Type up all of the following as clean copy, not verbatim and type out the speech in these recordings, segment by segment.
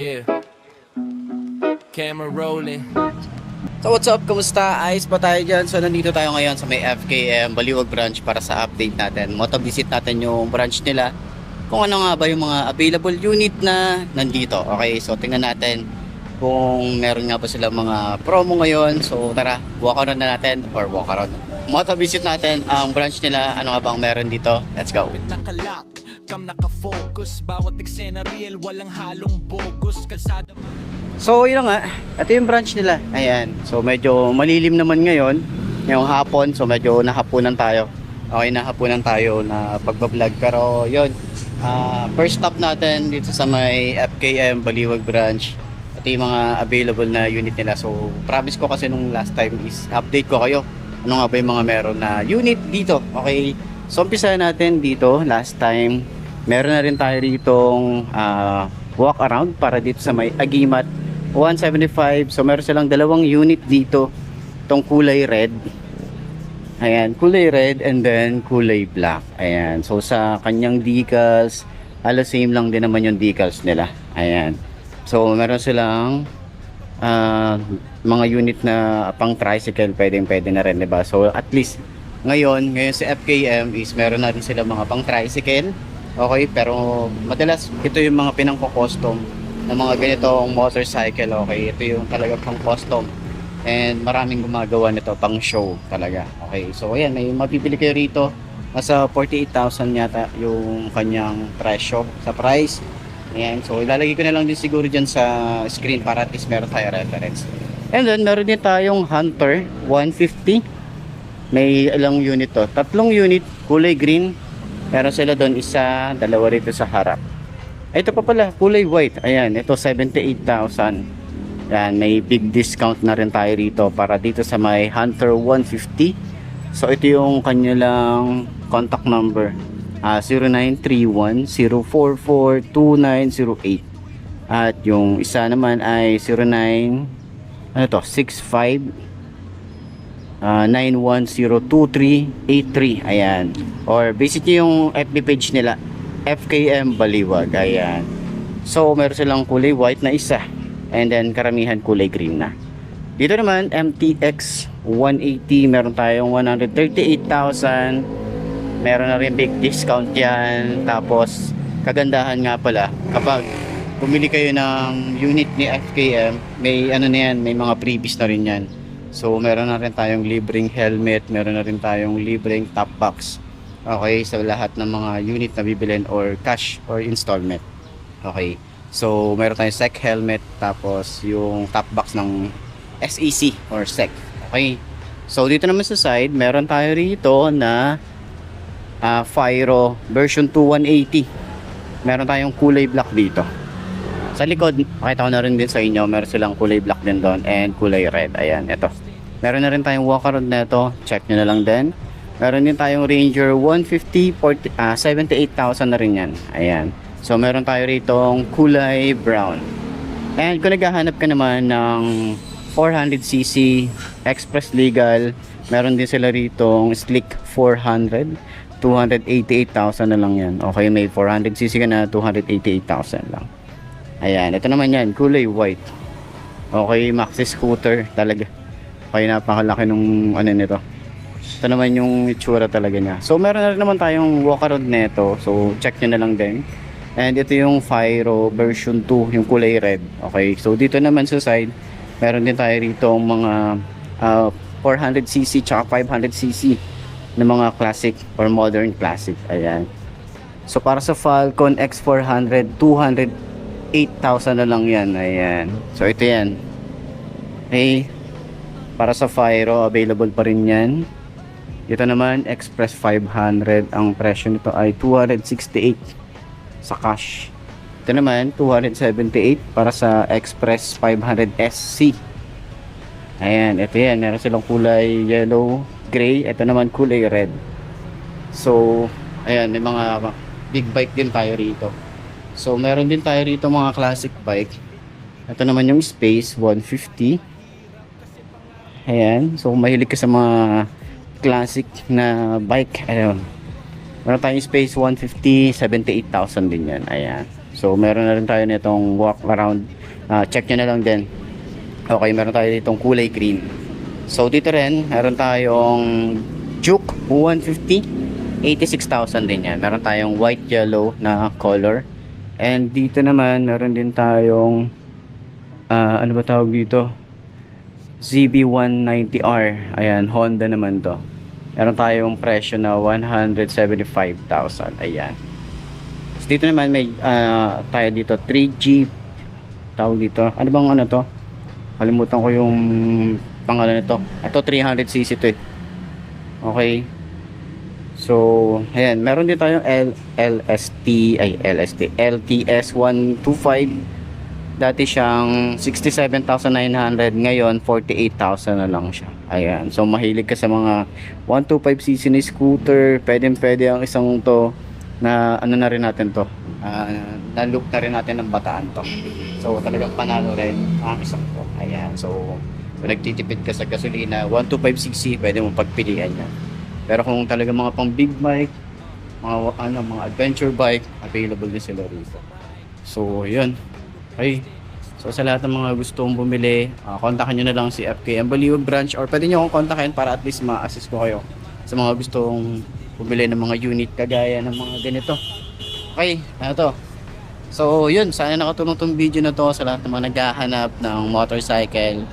Yeah. Camera rolling. So what's up? Kamusta? Ayos pa tayo dyan? So nandito tayo ngayon sa may FKM Baliwag branch para sa update natin. Moto-visit natin yung branch nila. Kung ano nga ba yung mga available unit na nandito. Okay, so tingnan natin kung meron nga ba sila mga promo ngayon. So tara, walk around na natin or walk around. Moto-visit natin ang branch nila. Ano nga bang meron dito? Let's go! Nakalak, cam nakafocus. Bawat eksena real, walang halong bogus. Kalsada. So yun nga, ito yung branch nila. Ayan, so medyo malilim naman ngayon ngayong hapon, so medyo nahapunan tayo. Okay, nahapunan tayo na pagbablog. Pero yun, first stop natin dito sa may FKM Baliwag branch. Ito yung mga available na unit nila. So promise ko kasi nung last time is update ko kayo ano nga ba yung mga meron na unit dito. Okay, so umpisahan natin dito. Last time meron na rin tayo ditong walk around para dito sa may Agimat 175. So meron silang dalawang unit dito, itong kulay red, ayan, kulay red, and then kulay black. Ayan, so sa kanyang decals, halos same lang din naman yung decals nila. Ayan, so meron silang mga unit na pang tricycle, pwede na rin, diba? So at least ngayon sa FKM is meron na rin sila mga pang tricycle. Okay, pero madalas ito yung mga pinangko-custom ng mga ganitong motorcycle. Okay, ito yung talaga pang custom and maraming gumagawa nito pang show talaga. Okay, so ayan, may mapipili kayo rito. Nasa 48,000 yata yung kanyang presyo sa price. Ayan, so ilalagay ko na lang din siguro dyan sa screen para at least meron tayo reference. And then meron din tayong Hunter 150. May ilang unit to, tatlong unit, kulay green. Meron sila doon, isa, dalawa rito sa harap. Ito pa pala, kulay white. Ayan, ito 78,000. Yan, may big discount na rin tayo rito para dito sa may Hunter 150. So ito yung kanilang contact number, 0931-044-2908. At yung isa naman ay 9102383. Ayan, or visit nyo yung FB page nila, FKM Baliwag. Ayan, so meron silang kulay white na isa, and then karamihan kulay green na. Dito naman MTX 180, meron tayong 138,000. Meron na rin big discount yan. Tapos kagandahan nga pala, kapag bumili kayo ng unit ni FKM, may ano na yan, may mga previous na rin yan. So meron na rin tayong libreng helmet, meron na rin tayong libreng top box. Okay, sa lahat ng mga unit na bibilin or cash or installment. Okay, so meron tayong SEC helmet, tapos yung top box ng SEC or SEC. Okay, so dito naman sa side, meron tayo rito na Fyro version 2180. Meron tayong kulay black dito. Sa likod, makita ko na rin din sa inyo, meron silang kulay black din doon and kulay red. Ayan, ito. Meron na rin tayong walk around na ito. Check nyo na lang din. Meron din tayong Ranger 150, 78,000 na rin yan. Ayan. So meron tayo rito kulay brown. And kung naghahanap ka naman ng 400cc express legal, meron din sila rito slick 400, 288,000 na lang yan. Okay, may 400cc ka na, 288,000 lang. Ayan, ito naman yan, kulay white. Okay, maxi scooter talaga. Okay, napakalaki nung ano nito. Ito naman yung itsura talaga niya. So meron na rin naman tayong walk around nito. So check nyo na lang din. And ito yung Fyro version 2, yung kulay red. Okay, so dito naman sa side, meron din tayo rito mga 400cc tsaka 500cc na mga classic or modern classic. Ayan. So para sa Falcon X400, 208,000 na lang yan. Ayan. So ito yan. Okay. Para sa Fyro, available pa rin yan. Ito naman, Express 500. Ang presyo nito ay 268 sa cash. Ito naman, 278 para sa Express 500 SC. Ayan, ito yan. Meron silang kulay yellow, gray. Ito naman kulay red. So, ayan, may mga big bike din tayo rito. So, meron din tayo rito mga classic bike. Ito naman yung Space 150. Ayan, so mahilig ka sa mga classic na bike. Ayan, meron tayong Space 150, 78,000 din yan. Ayan, So meron na rin tayo nitong walk around. Check nyo na lang din. Okay, meron tayo ditong kulay green. So dito rin, meron tayong Juke 150, 86,000 din yan. Meron tayong white yellow na color. And dito naman, meron din tayong ano ba tawag dito? ZB190R. Ayan, Honda naman to. Meron tayong presyo na 175,000. Ayan. So, dito naman may tayo dito 3G tawag dito. Ano bang ano to? Kalimutan ko yung pangalan nito. Ito 300cc to eh. Okay. So, ayan, meron din tayong LTS 125. Dati siyang 67,900, ngayon 48,000 na lang siya. Ayan. So mahilig ka sa mga 125cc na scooter, pwede ang isang to na ano na rin natin to. Na-look na rin natin ng Bataan to. So talagang panalo rin ang isang to. Ayan. So nagtitipid ka sa gasolina, 125cc, pwede mo pagpilian yan. Pero kung talagang mga pang big bike, mga adventure bike, available din sila rito. So yun. Okay. So sa lahat ng mga gustong bumili, kontakin nyo na lang si FKM Baliwag branch, or pwede nyo akong kontakin para at least ma-assist ko kayo sa mga gustong bumili ng mga unit kagaya ng mga ganito. Okay, ano to? So yun, sana nakatulong tong video na to sa lahat ng mga naghahanap ng motorcycle.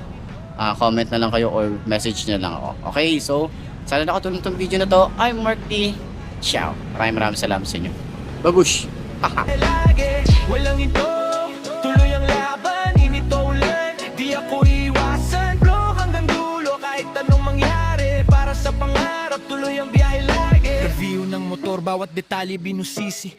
Comment na lang kayo or message na lang ako. Okay, so sana nakatulong tong video na to. I'm Mark D. Ciao. Maraming salamat sa inyo. Babush! Haha! Lagi, walang ito. Tuloy ang laban, init o ulan. Di ako iwasan, blow hanggang dulo. Kahit anong mangyari, para sa pangarap, tuloy ang biyahe lagi. Review ng motor, bawat detalye binusisi.